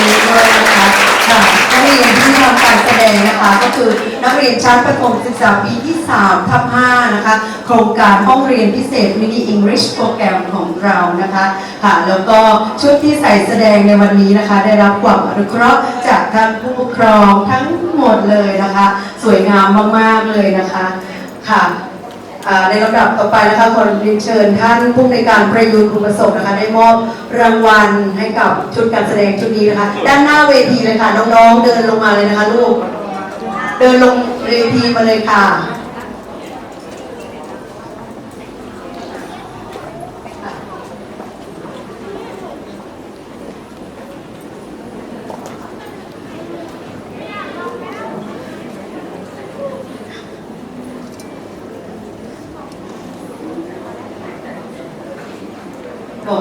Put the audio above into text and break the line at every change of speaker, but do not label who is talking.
นี้ด้วยนะคะค่ะนักเรียนที่ทำการแสดงนะคะก็คือนักเรียนชั้นประถมศึกษาปีที่3/5นะคะโครงการห้องเรียนพิเศษมินิอังกฤษโปรแกรมของเรานะคะค่ะแล้วก็ชุดที่ใส่แสดงในวันนี้นะคะได้รับความอนุเคราะห์จากท่านผู้ปกครองทั้งหมดเลยนะคะสวยงามมากๆเลยนะคะค่ะในลำดับต่อไปนะคะขอเรียนเชิญท่านผู้ในวยการประยุนคุณประสบนะคะได้มอบรางวัลให้กับชุดการแสดงชุดนี้นะคะด้านหน้าเวทีเลยค่ะน้องๆเดินลงมาเลยนะคะลูกเดินลงเวทีมาเลยค่ะ